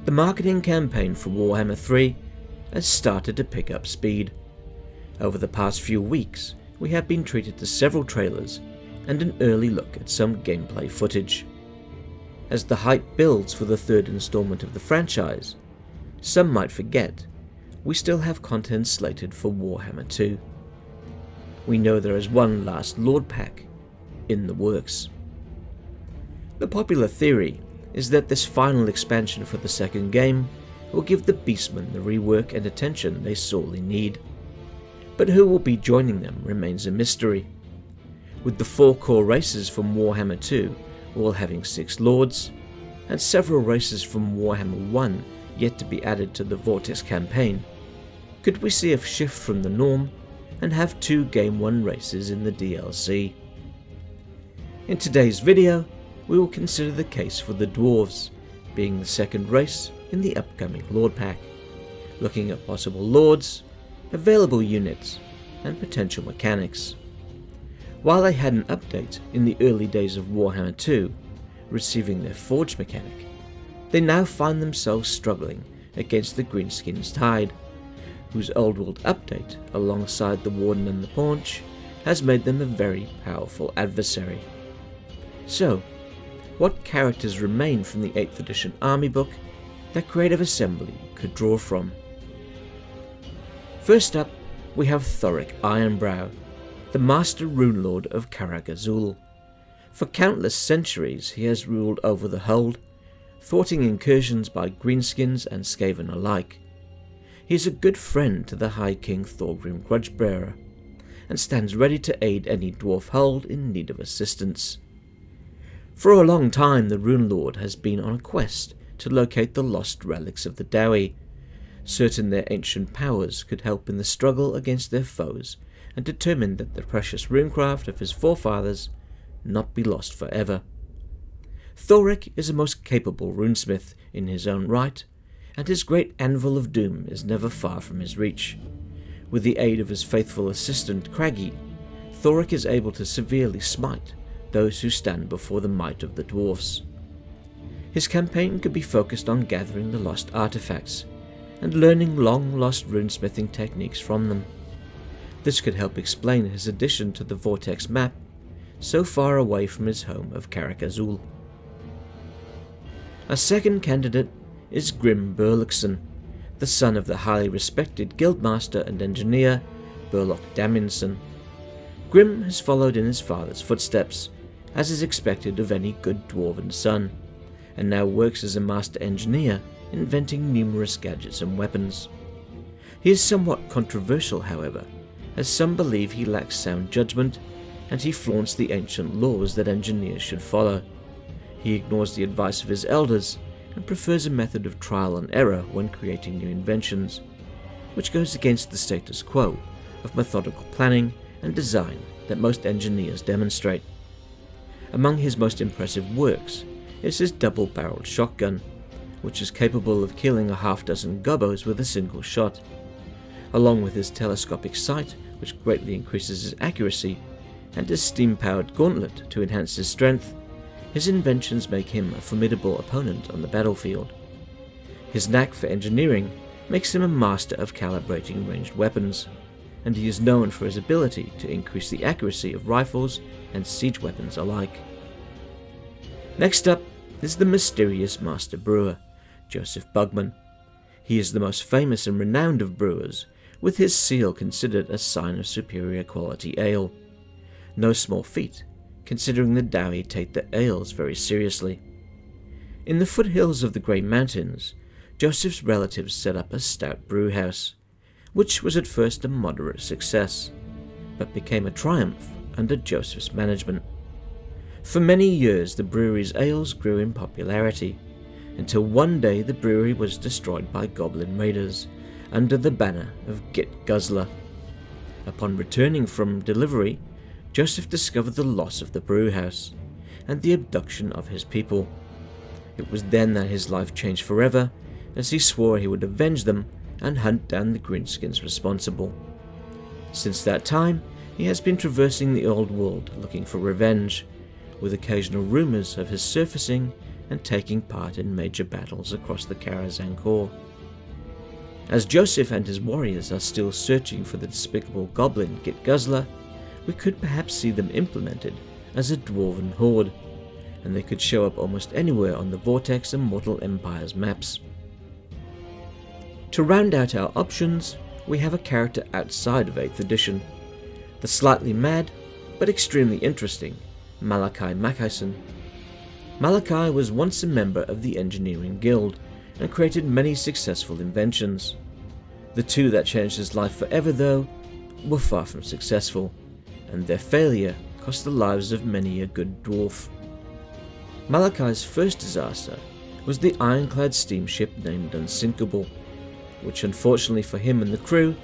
The marketing campaign for Warhammer 3 has started to pick up speed. Over the past few weeks, we have been treated to several trailers and an early look at some gameplay footage. As the hype builds for the third installment of the franchise, some might forget we still have content slated for Warhammer 2. We know there is one last Lord pack in the works. The popular theory is that this final expansion for the second game will give the Beastmen the rework and attention they sorely need. But who will be joining them remains a mystery. With the 4 core races from Warhammer 2 all having 6 lords, and several races from Warhammer 1 yet to be added to the Vortex campaign, could we see a shift from the norm and have 2 Game 1 races in the DLC? In today's video, we will consider the case for the Dwarves, being the second race in the upcoming Lord Pack, looking at possible Lords, available units, and potential mechanics. While they had an update in the early days of Warhammer 2, receiving their Forge mechanic, they now find themselves struggling against the Greenskins Tide, whose Old World update, alongside the Warden and the Paunch, has made them a very powerful adversary. So, what characters remain from the 8th edition army book that Creative Assembly could draw from? First up, we have Thorek Ironbrow, the Master Rune Lord of Karak Azul. For countless centuries he has ruled over the Hold, thwarting incursions by Greenskins and Skaven alike. He is a good friend to the High King Thorgrim Grudgebearer, and stands ready to aid any dwarf Hold in need of assistance. For a long time the Rune Lord has been on a quest to locate the lost relics of the Dowie, certain their ancient powers could help in the struggle against their foes, and determined that the precious runecraft of his forefathers not be lost forever. Thorek is a most capable runesmith in his own right, and his great Anvil of Doom is never far from his reach. With the aid of his faithful assistant Craggy, Thorek is able to severely smite those who stand before the might of the Dwarfs. His campaign could be focused on gathering the lost artifacts, and learning long-lost runesmithing techniques from them. This could help explain his addition to the Vortex map, so far away from his home of Karak Azul. A second candidate is Grimm Burliksson, the son of the highly respected guildmaster and engineer Burlock Damionson. Grimm has followed in his father's footsteps, as is expected of any good dwarven son, and now works as a master engineer, inventing numerous gadgets and weapons. He is somewhat controversial, however, as some believe he lacks sound judgment, and he flaunts the ancient laws that engineers should follow. He ignores the advice of his elders, and prefers a method of trial and error when creating new inventions, which goes against the status quo of methodical planning and design that most engineers demonstrate. Among his most impressive works is his double-barreled shotgun, which is capable of killing a half-dozen gobbos with a single shot. Along with his telescopic sight, which greatly increases his accuracy, and his steam-powered gauntlet to enhance his strength, his inventions make him a formidable opponent on the battlefield. His knack for engineering makes him a master of calibrating ranged weapons, and he is known for his ability to increase the accuracy of rifles and siege weapons alike. Next up is the mysterious master brewer, Josef Bugman. He is the most famous and renowned of brewers, with his seal considered a sign of superior quality ale. No small feat, considering the Dowie take their ales very seriously. In the foothills of the Grey Mountains, Joseph's relatives set up a stout brewhouse, which was at first a moderate success, but became a triumph under Joseph's management. For many years the brewery's ales grew in popularity, until one day the brewery was destroyed by Goblin raiders under the banner of Git Guzzler. Upon returning from delivery, Josef discovered the loss of the brewhouse and the abduction of his people. It was then that his life changed forever, as he swore he would avenge them and hunt down the greenskins responsible. Since that time, he has been traversing the old world looking for revenge, with occasional rumours of his surfacing and taking part in major battles across the Karazhan core. As Josef and his warriors are still searching for the despicable Goblin Git Guzzler, we could perhaps see them implemented as a dwarven horde, and they could show up almost anywhere on the Vortex and Mortal Empires maps. To round out our options, we have a character outside of 8th edition, the slightly mad, but extremely interesting, Malakai Makaisson. Malakai was once a member of the Engineering Guild, and created many successful inventions. The two that changed his life forever, though, were far from successful, and their failure cost the lives of many a good dwarf. Malakai's first disaster was the ironclad steamship named Unsinkable, which unfortunately for him and the crew,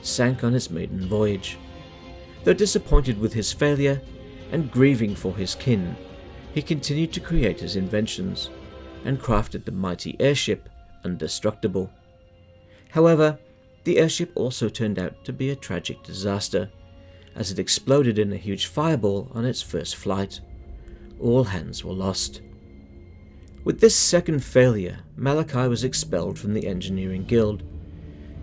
sank on its maiden voyage. Though disappointed with his failure, and grieving for his kin, he continued to create his inventions, and crafted the mighty airship Undestructible. However, the airship also turned out to be a tragic disaster, as it exploded in a huge fireball on its first flight. All hands were lost. With this second failure, Malakai was expelled from the Engineering Guild.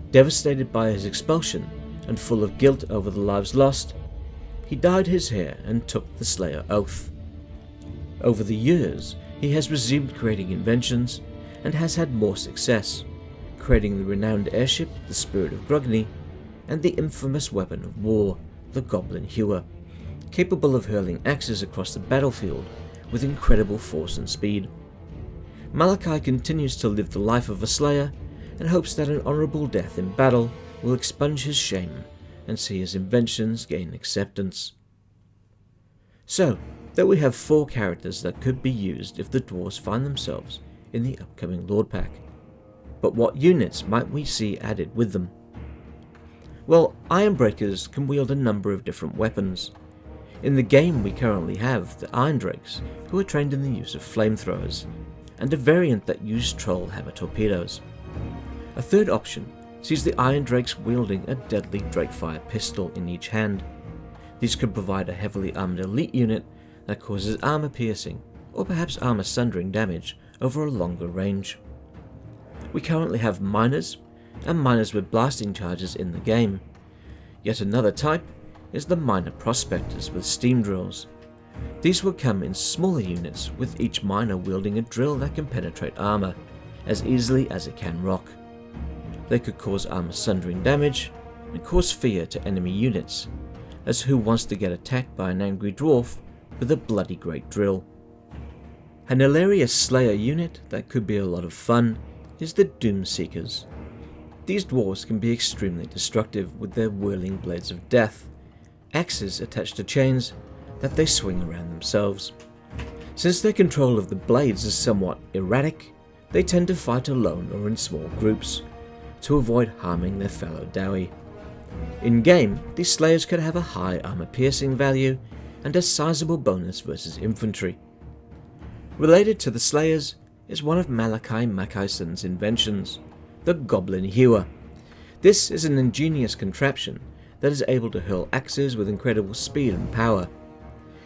Devastated by his expulsion, and full of guilt over the lives lost, he dyed his hair and took the Slayer Oath. Over the years, he has resumed creating inventions, and has had more success, creating the renowned airship, the Spirit of Grugny, and the infamous weapon of war, the Goblin Hewer, capable of hurling axes across the battlefield with incredible force and speed. Malakai continues to live the life of a slayer, and hopes that an honourable death in battle will expunge his shame and see his inventions gain acceptance. So, there we have 4 characters that could be used if the dwarves find themselves in the upcoming Lord Pack. But what units might we see added with them? Well, Ironbreakers can wield a number of different weapons. In the game we currently have the Irondrakes, who are trained in the use of flamethrowers, and a variant that use troll hammer torpedoes. A third option sees the Irondrakes wielding a deadly Drakefire pistol in each hand. These could provide a heavily armoured elite unit that causes armour piercing, or perhaps armour sundering damage over a longer range. We currently have miners, and miners with blasting charges in the game. Yet another type is the miner prospectors with steam drills. These will come in smaller units, with each miner wielding a drill that can penetrate armour as easily as it can rock. They could cause armour sundering damage, and cause fear to enemy units, as who wants to get attacked by an angry dwarf with a bloody great drill? An hilarious slayer unit that could be a lot of fun is the Doomseekers. These dwarves can be extremely destructive with their whirling blades of death, axes attached to chains that they swing around themselves. Since their control of the blades is somewhat erratic, they tend to fight alone or in small groups, to avoid harming their fellow Dowie. In-game, these slayers could have a high armor piercing value and a sizable bonus versus infantry. Related to the slayers is one of Malakai Makaisson's inventions, the Goblin Hewer. This is an ingenious contraption that is able to hurl axes with incredible speed and power.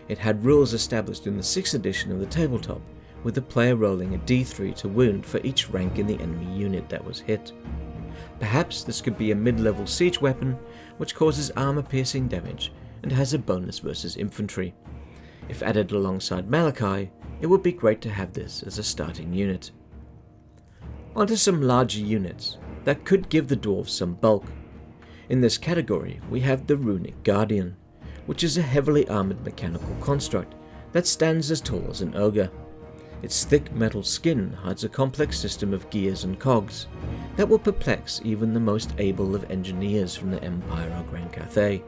It had rules established in the 6th edition of the tabletop, with the player rolling a d3 to wound for each rank in the enemy unit that was hit. Perhaps this could be a mid-level siege weapon which causes armor-piercing damage and has a bonus versus infantry. If added alongside Malakai, it would be great to have this as a starting unit. Onto some larger units that could give the dwarves some bulk. In this category we have the Runic Guardian, which is a heavily armoured mechanical construct that stands as tall as an ogre. Its thick metal skin hides a complex system of gears and cogs that will perplex even the most able of engineers from the Empire or Grand Cathay.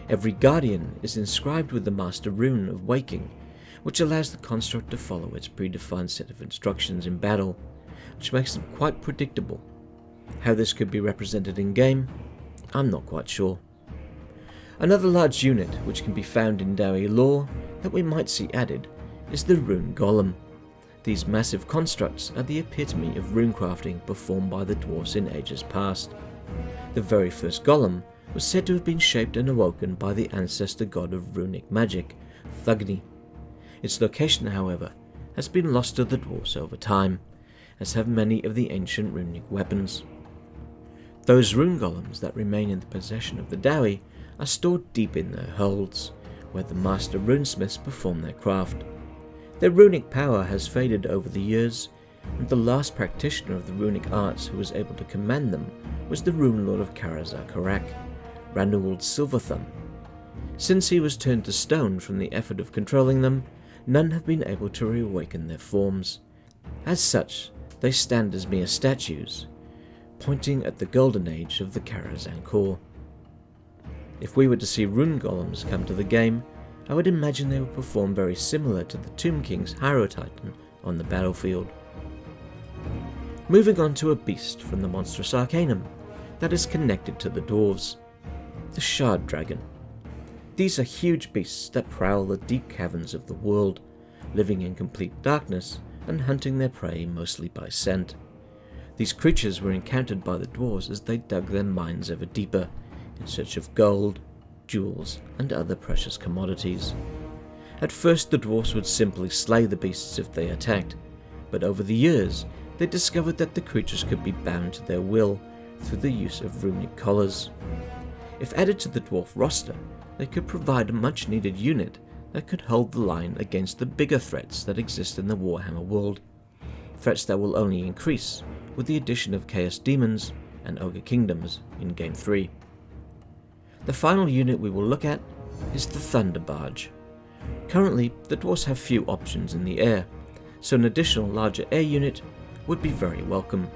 Every Guardian is inscribed with the Master Rune of Waking, which allows the construct to follow its predefined set of instructions in battle, which makes them quite predictable. How this could be represented in game, I'm not quite sure. Another large unit which can be found in Dowie lore that we might see added is the Rune Golem. These massive constructs are the epitome of runecrafting performed by the dwarves in ages past. The very first golem was said to have been shaped and awoken by the ancestor god of runic magic, Thugni. Its location, however, has been lost to the Dwarfs over time, as have many of the ancient runic weapons. Those rune golems that remain in the possession of the Dowie are stored deep in their holds, where the master runesmiths perform their craft. Their runic power has faded over the years, and the last practitioner of the runic arts who was able to command them was the Rune Lord of Karazar-Karak, Ranuald Silverthumb. Since he was turned to stone from the effort of controlling them, none have been able to reawaken their forms. As such, they stand as mere statues, pointing at the golden age of the Karazhan core. If we were to see rune golems come to the game, I would imagine they would perform very similar to the Tomb King's Hierotitan on the battlefield. Moving on to a beast from the monstrous arcanum that is connected to the dwarves, the Shard Dragon. These are huge beasts that prowl the deep caverns of the world, living in complete darkness and hunting their prey mostly by scent. These creatures were encountered by the dwarves as they dug their mines ever deeper, in search of gold, jewels, and other precious commodities. At first the dwarves would simply slay the beasts if they attacked, but over the years they discovered that the creatures could be bound to their will through the use of runic collars. If added to the dwarf roster, they could provide a much needed unit that could hold the line against the bigger threats that exist in the Warhammer world, threats that will only increase with the addition of Chaos Demons and Ogre Kingdoms in Game 3. The final unit we will look at is the Thunderbarge. Currently, the dwarves have few options in the air, so an additional larger air unit would be very welcome.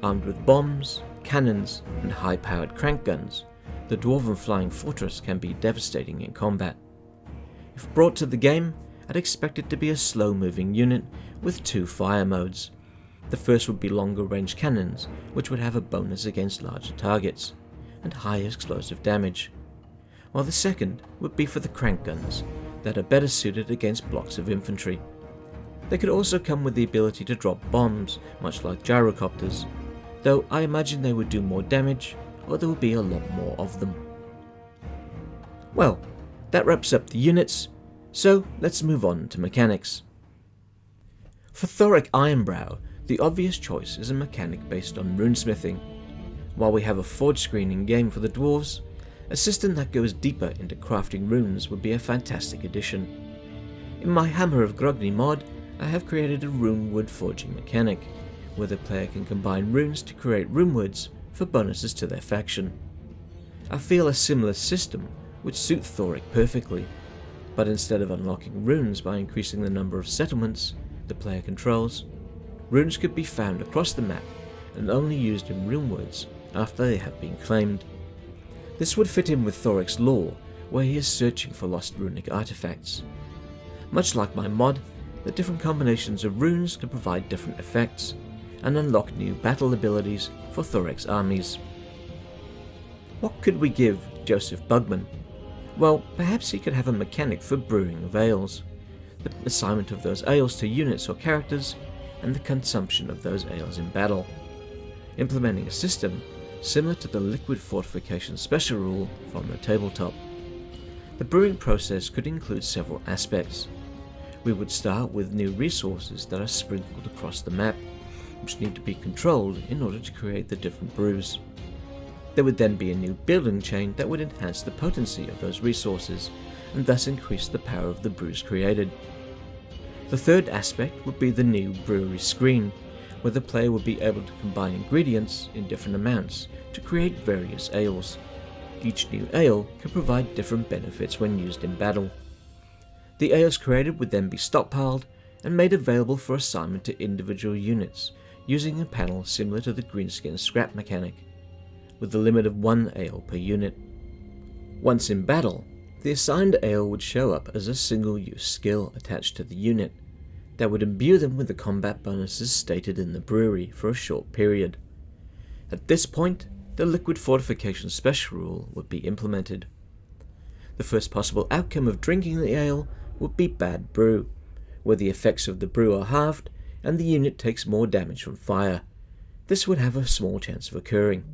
Armed with bombs, cannons, and high-powered crank guns, the Dwarven Flying Fortress can be devastating in combat. If brought to the game, I'd expect it to be a slow-moving unit with 2 fire modes. The first would be longer range cannons, which would have a bonus against larger targets, and high explosive damage, while the second would be for the crank guns, that are better suited against blocks of infantry. They could also come with the ability to drop bombs, much like gyrocopters, though I imagine they would do more damage, or there would be a lot more of them. Well, that wraps up the units, so let's move on to mechanics. For Thorek Ironbrow, the obvious choice is a mechanic based on runesmithing. While we have a forge screen in game for the dwarves, a system that goes deeper into crafting runes would be a fantastic addition. In my Hammer of Grogny mod, I have created a rune wood forging mechanic, where the player can combine runes to create rune woods for bonuses to their faction. I feel a similar system would suit Thorek perfectly, but instead of unlocking runes by increasing the number of settlements the player controls, runes could be found across the map and only used in rune woods after they have been claimed. This would fit in with Thorek's lore, where he is searching for lost runic artifacts. Much like my mod, the different combinations of runes can provide different effects, and unlock new battle abilities for Thorek's armies. What could we give Josef Bugman? Well, perhaps he could have a mechanic for brewing of ales, the assignment of those ales to units or characters, and the consumption of those ales in battle, implementing a system similar to the liquid fortification special rule from the tabletop. The brewing process could include several aspects. We would start with new resources that are sprinkled across the map, which need to be controlled in order to create the different brews. There would then be a new building chain that would enhance the potency of those resources, and thus increase the power of the brews created. The third aspect would be the new brewery screen, where the player would be able to combine ingredients in different amounts to create various ales. Each new ale can provide different benefits when used in battle. The ales created would then be stockpiled and made available for assignment to individual units, using a panel similar to the greenskin scrap mechanic, with a limit of 1 ale per unit. Once in battle, the assigned ale would show up as a single-use skill attached to the unit that would imbue them with the combat bonuses stated in the brewery for a short period. At this point, the liquid fortification special rule would be implemented. The first possible outcome of drinking the ale would be bad brew, where the effects of the brew are halved and the unit takes more damage from fire. This would have a small chance of occurring.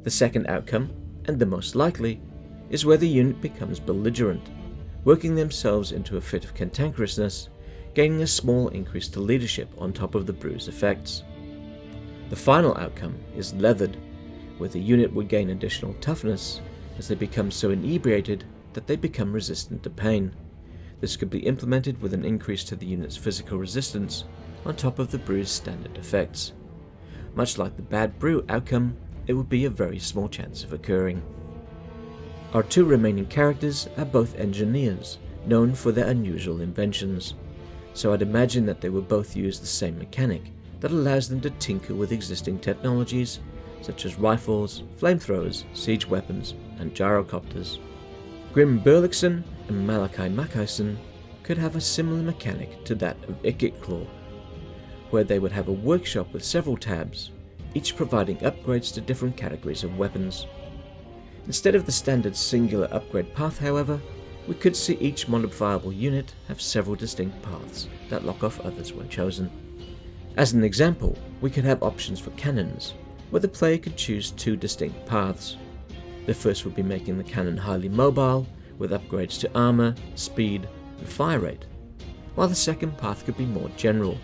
The second outcome, and the most likely, is where the unit becomes belligerent, working themselves into a fit of cantankerousness, gaining a small increase to leadership on top of the brew's effects. The final outcome is leathered, where the unit would gain additional toughness as they become so inebriated that they become resistant to pain. This could be implemented with an increase to the unit's physical resistance on top of the brew's standard effects. Much like the bad brew outcome, it would be a very small chance of occurring. Our two remaining characters are both engineers, known for their unusual inventions, so I'd imagine that they will both use the same mechanic that allows them to tinker with existing technologies such as rifles, flamethrowers, siege weapons, and gyrocopters. Grimm Burliksson and Malakai Makaisson could have a similar mechanic to that of Claw, where they would have a workshop with several tabs, each providing upgrades to different categories of weapons. Instead of the standard singular upgrade path, however, we could see each modifiable unit have several distinct paths that lock off others when chosen. As an example, we could have options for cannons, where the player could choose two distinct paths. The first would be making the cannon highly mobile, with upgrades to armor, speed, and fire rate, while the second path could be more general,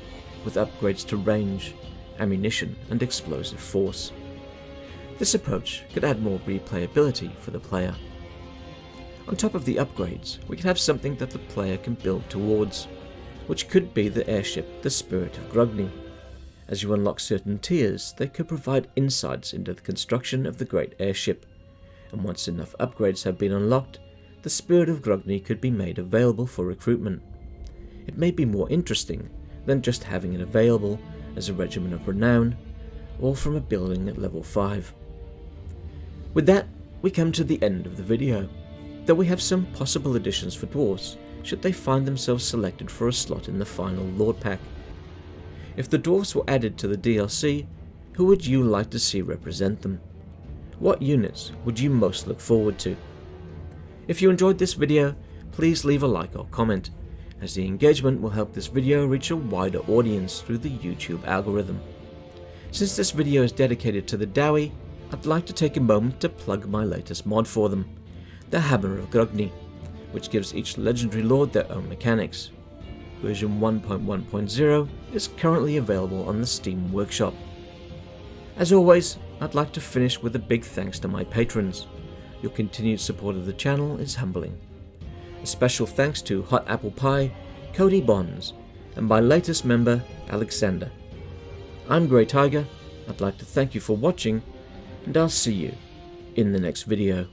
with upgrades to range, ammunition, and explosive force. This approach could add more replayability for the player. On top of the upgrades, we could have something that the player can build towards, which could be the airship, the Spirit of Grugni. As you unlock certain tiers, they could provide insights into the construction of the great airship, and once enough upgrades have been unlocked, the Spirit of Grugni could be made available for recruitment. It may be more interesting than just having it available as a Regiment of Renown, or from a building at level 5. With that, we come to the end of the video, though we have some possible additions for Dwarfs should they find themselves selected for a slot in the final Lord Pack. If the Dwarfs were added to the DLC, who would you like to see represent them? What units would you most look forward to? If you enjoyed this video, please leave a like or comment, as the engagement will help this video reach a wider audience through the YouTube algorithm. Since this video is dedicated to the Dowie, I'd like to take a moment to plug my latest mod for them, the Hammer of Grugni, which gives each legendary lord their own mechanics. Version 1.1.0 is currently available on the Steam Workshop. As always, I'd like to finish with a big thanks to my patrons. Your continued support of the channel is humbling. A special thanks to Hot Apple Pie, Cody Bonds, and my latest member, Alexander. I'm Grey Tiger. I'd like to thank you for watching, and I'll see you in the next video.